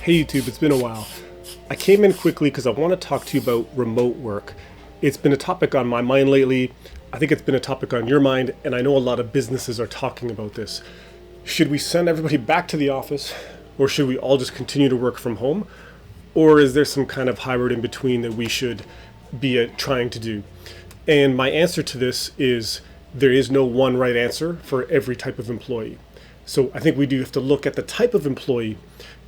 Hey YouTube, it's been a while. I came in quickly because I want to talk to you about remote work. It's been a topic on my mind lately. I think it's been a topic on your mind, and I know a lot of businesses are talking about this. Should we send everybody back to the office, or should we all just continue to work from home? Or is there some kind of hybrid in between that we should be trying to do? And my answer to this is there is no one right answer for every type of employee. So I think we do have to look at the type of employee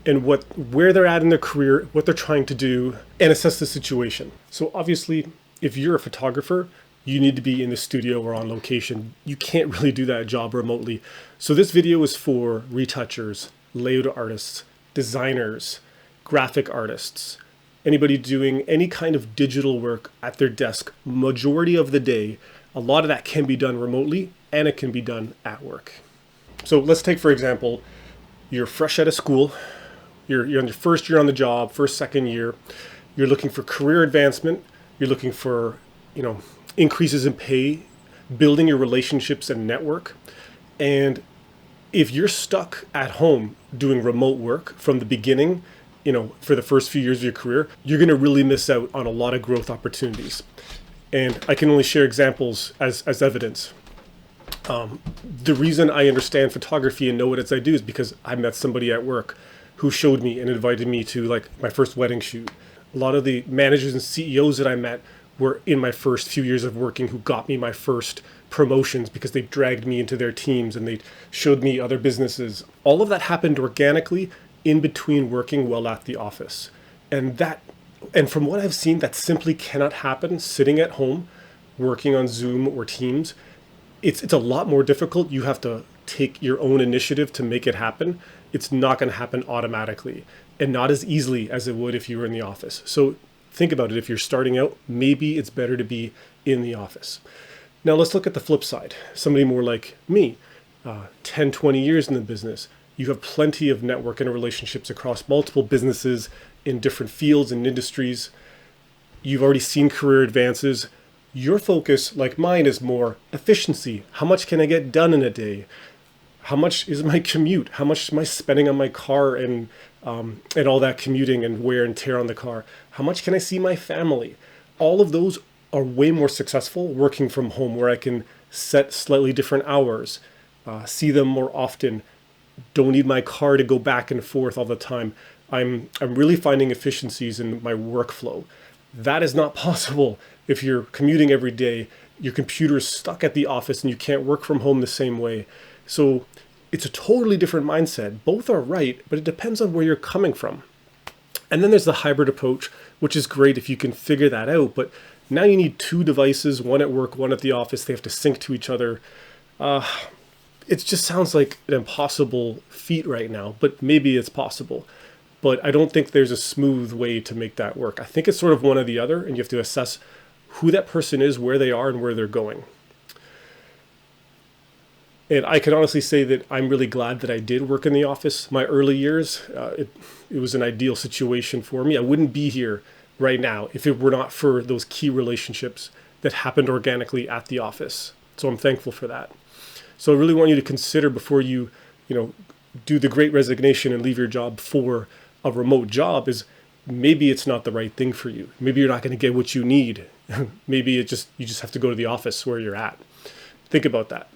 and where they're at in their career, what they're trying to do, and assess the situation. So obviously, if you're a photographer, you need to be in the studio or on location. You can't really do that job remotely. So this video is for retouchers, layout artists, designers, graphic artists, anybody doing any kind of digital work at their desk. Majority of the day, a lot of that can be done remotely and it can be done at work. So let's take, for example, you're fresh out of school. You're on your first year on the job, second year. You're looking for career advancement. You're looking for, increases in pay, building your relationships and network. And if you're stuck at home doing remote work from the beginning, for the first few years of your career, you're going to really miss out on a lot of growth opportunities. And I can only share examples as evidence. The reason I understand photography and know what I do is because I met somebody at work who showed me and invited me to my first wedding shoot. A lot of the managers and CEOs that I met were in my first few years of working who got me my first promotions because they dragged me into their teams and they showed me other businesses. All of that happened organically in between working while at the office. And from what I've seen, that simply cannot happen sitting at home, working on Zoom or Teams. It's a lot more difficult. You have to take your own initiative to make it happen. It's not going to happen automatically and not as easily as it would if you were in the office. So think about it. If you're starting out, maybe it's better to be in the office. Now let's look at the flip side. Somebody more like me, 10, 20 years in the business. You have plenty of network and relationships across multiple businesses in different fields and industries. You've already seen career advances. Your focus, like mine, is more efficiency. How much can I get done in a day? How much is my commute? How much am I spending on my car and all that commuting and wear and tear on the car? How much can I see my family? All of those are way more successful working from home, where I can set slightly different hours, see them more often, don't need my car to go back and forth all the time. I'm really finding efficiencies in my workflow. That is not possible if you're commuting every day, your computer is stuck at the office and you can't work from home the same way. So it's a totally different mindset. Both are right, but it depends on where you're coming from. And then there's the hybrid approach, which is great if you can figure that out. But now you need two devices, one at work, one at the office. They have to sync to each other. It just sounds like an impossible feat right now, but maybe it's possible. But I don't think there's a smooth way to make that work. I think it's sort of one or the other, and you have to assess who that person is, where they are, and where they're going. And I can honestly say that I'm really glad that I did work in the office. My early years, it was an ideal situation for me. I wouldn't be here right now if it were not for those key relationships that happened organically at the office. So I'm thankful for that. So I really want you to consider before you, do the great resignation and leave your job for a remote job, is maybe it's not the right thing for you. Maybe you're not going to get what you need. Maybe you just have to go to the office where you're at. Think about that.